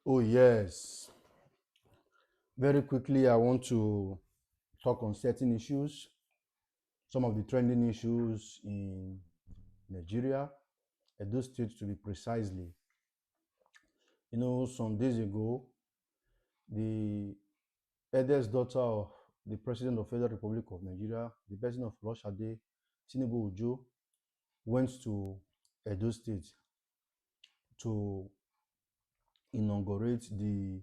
Oh, yes. Very quickly, I want to talk on certain issues, some of the trending issues in Nigeria, Edo State to be precisely. Some days ago, the eldest daughter of the President of Federal Republic of Nigeria, the person of Iyaloja Tinubu Ojo, went to Edo State to inaugurate the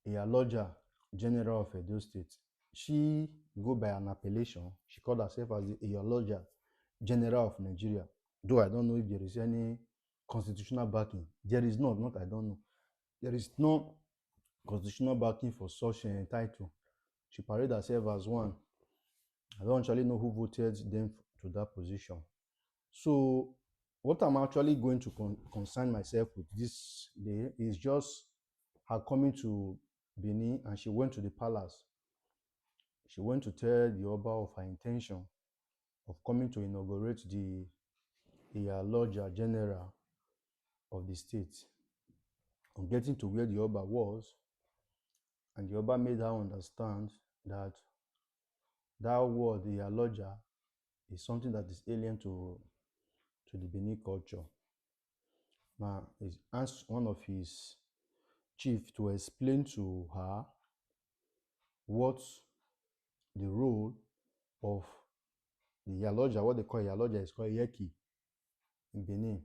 Iyaloja General of Edo State. She go by an appellation. She called herself as the Iyaloja General of Nigeria. Though I don't know if there is any constitutional backing. There is not I don't know. There is no constitutional backing for such a title. She paraded herself as one. I don't actually know who voted them to that position. So what I'm actually going to concern myself with this day is just her coming to Benin, and she went to the palace. She went to tell the Oba of her intention of coming to inaugurate the Iyaloja General of the state. On getting to where the Oba was, and the Oba made her understand that that word, the Iyaloja, is something that is alien to the Benin culture. Now, he asked one of his chief to explain to her what the role of the Iyaloja, what they call Iyaloja, is called Yeki in Benin.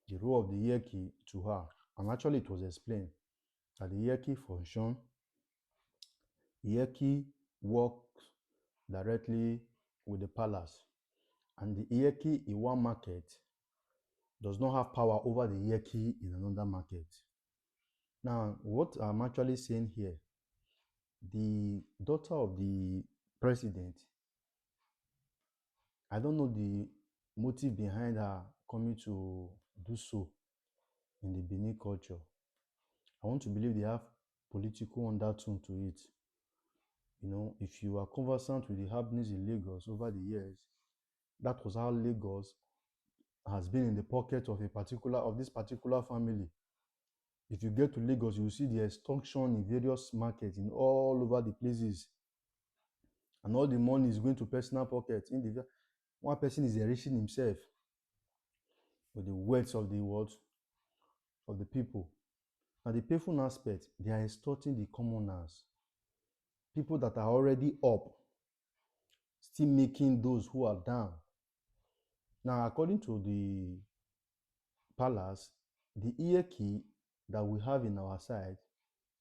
The role of the Yeki to her. And actually it was explained that the Yeki function, Yeki works directly with the palace. And the Yeki in one market does not have power over the Yeki in another market. Now, what I'm actually saying here, the daughter of the president, I don't know the motive behind her coming to do so in the Benin culture. I want to believe they have political undertone to it. If you are conversant with the happenings in Lagos over the years, that was how Lagos has been in the pocket of this particular family. If you get to Lagos, you will see the extortion in various markets in all over the places. And all the money is going to personal pockets. One person is enriching himself with the wealth of the world, of the people. Now, the painful aspect, they are extorting the commoners. People that are already up, still making those who are down. Now, according to the palace, the ear key that we have in our side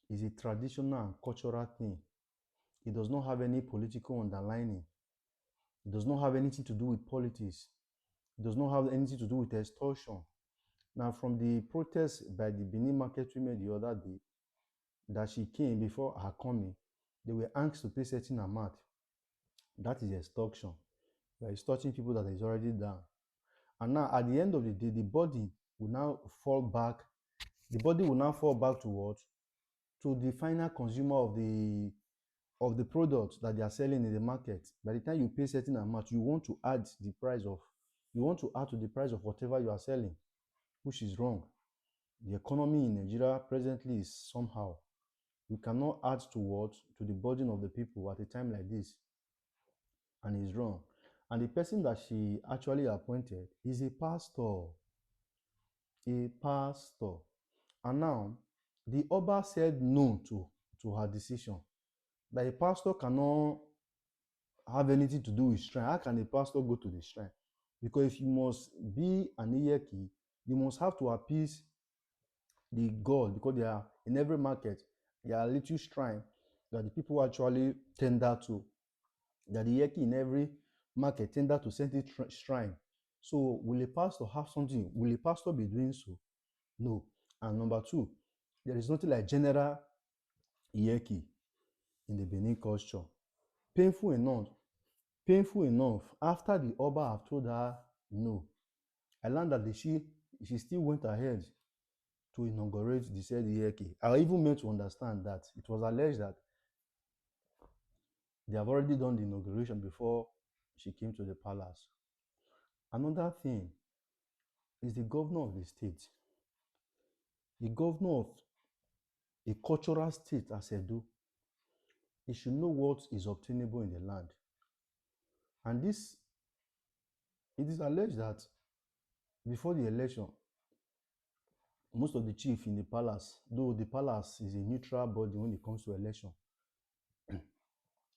is a traditional and cultural thing. It does not have any political underlining. It does not have anything to do with politics. It does not have anything to do with extortion. Now, from the protest by the Benin market women the other day, that she came before her coming, they were asked to pay certain amount. That is extortion. You are extorting people that is already down. And now, at the end of the day, the body will now fall back. The body will now fall back to what? To the final consumer of the product that they are selling in the market. By the time you pay certain amount, you want to add to the price of whatever you are selling, which is wrong. The economy in Nigeria presently is somehow. We cannot add to the burden of the people at a time like this. And it's wrong. And the person that she actually appointed is a pastor. A pastor. And now, the Oba said no to her decision. That a pastor cannot have anything to do with shrine. How can a pastor go to the shrine? Because if you must be an Iyeki, you must have to appease the god, because they are in every market. There are little shrine that the people actually tender to. That the Iyeki in every market tender to send it shrine. So will a pastor have something? Will a pastor be doing so? No. And number two, there is nothing like general Iyeki in the Benin culture. Painful enough, after the Oba have told her no, I learned that she still went ahead to inaugurate the said Iyeki. I even meant to understand that it was alleged that they have already done the inauguration before she came to the palace. Another thing is the governor of the state. The governor of a cultural state as Edo, it should know what is obtainable in the land. And this, it is alleged that before the election, most of the chief in the palace, though the palace is a neutral body when it comes to election,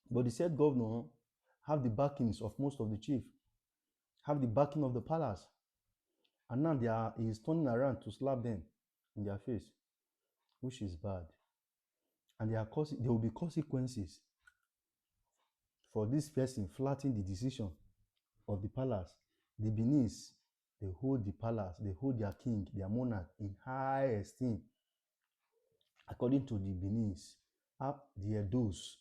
but the said governor have the backings of most of the chief, have the backing of the palace, and now he is turning around to slap them in their face, which is bad. And there will be consequences for this person flouting the decision of the palace. The Benis, they hold the palace, they hold their king, their monarch in high esteem. According to the Benis, the Edos,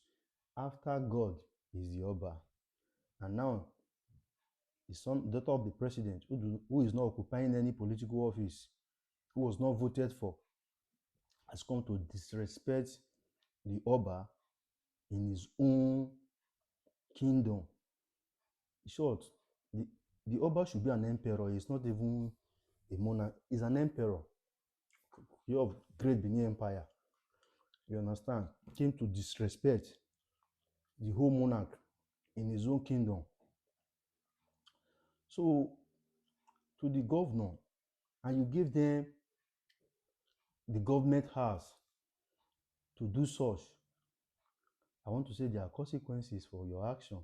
after God is the Oba. And now, the daughter of the president, who is not occupying any political office, who was not voted for, has come to disrespect the Oba in his own kingdom. In short, the Oba should be an emperor. He's not even a monarch. He's an emperor. You of Great Benin Empire. You understand? Came to disrespect the whole monarch in his own kingdom. So, to the governor, and you give them the government house to do such, I want to say there are consequences for your action.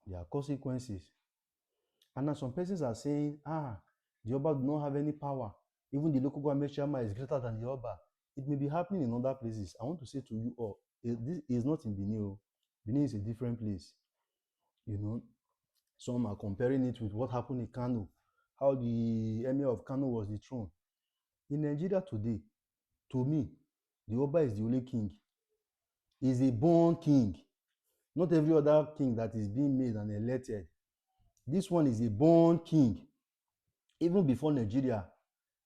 There are consequences. And now some persons are saying, the Oba do not have any power. Even the local government chairman is greater than the Oba. It may be happening in other places. I want to say to you all, this is not in Benin. Benin is a different place. You know, some are comparing it with what happened in Kano, how the emir of Kano was dethroned. In Nigeria today, to me, the Oba is the only king. He is a born king. Not every other king that is being made and elected. This one is a born king. Even before Nigeria,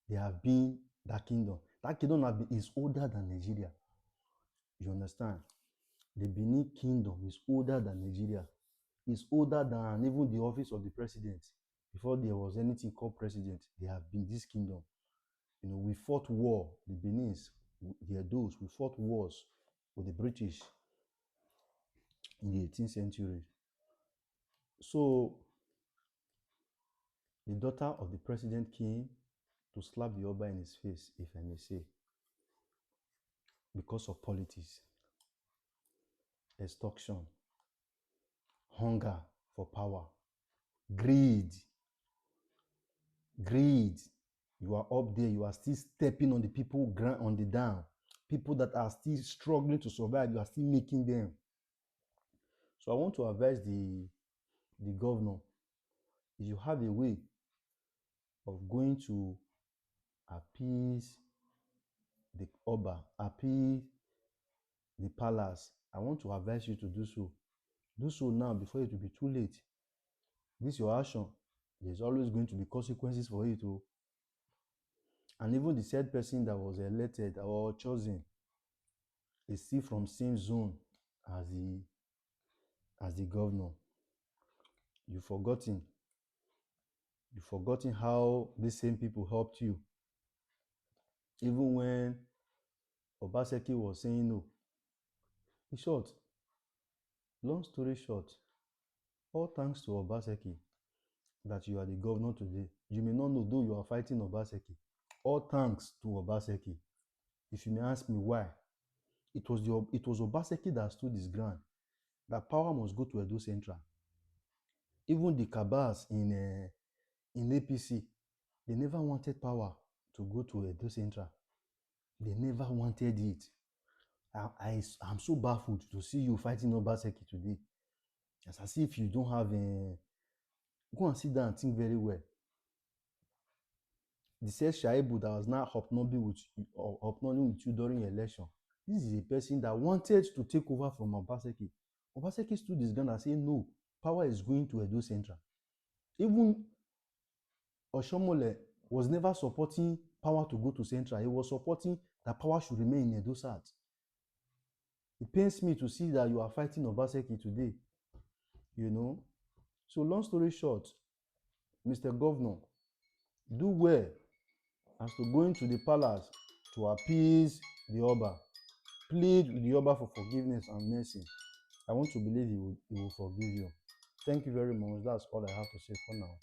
they have been that kingdom. That kingdom is older than Nigeria. You understand? The Benin kingdom is older than Nigeria. It's older than even the office of the president. Before there was anything called president, they have been this kingdom. You know, we fought war, the Benin's, the Edos, we fought wars with the British in the 18th century. So, the daughter of the president came to slap the Oba in his face, if I may say, because of politics, extortion, hunger for power, greed. You are up there, you are still stepping on the people on the down. People that are still struggling to survive, you are still making them. So I want to advise the governor, if you have a way of going to appease the Oba, appease the palace, I want to advise you to do so. Do so now before it will be too late. This your action, there's always going to be consequences for it. And even the said person that was elected or chosen is still from same zone as the governor. You've forgotten how these same people helped you. Even when Obaseki was saying no. In short, long story short, all thanks to Obaseki that you are the governor today. You may not know, though you are fighting Obaseki. All thanks to Obaseki. If you may ask me why, it was Obaseki that stood his ground, that power must go to Edo Central. Even the cabals in APC, they never wanted power to go to Edo Central. They never wanted it. I'm so baffled to see you fighting Obaseki today. It's as if you don't have a... Go and sit down and think very well. The said Shaibu that was now hobnobbing with you during your election. This is a person that wanted to take over from Obaseki. Obaseki stood his ground and said, no, power is going to Edo Central. Even Oshomole was never supporting power to go to Central. He was supporting that power should remain in Edo South. It pains me to see that you are fighting Obaseki today. You know? So long story short, Mr. Governor, do well as to go into the palace to appease the Oba. Plead with the Oba for forgiveness and mercy. I want to believe he will forgive you. Thank you very much. That's all I have to say for now.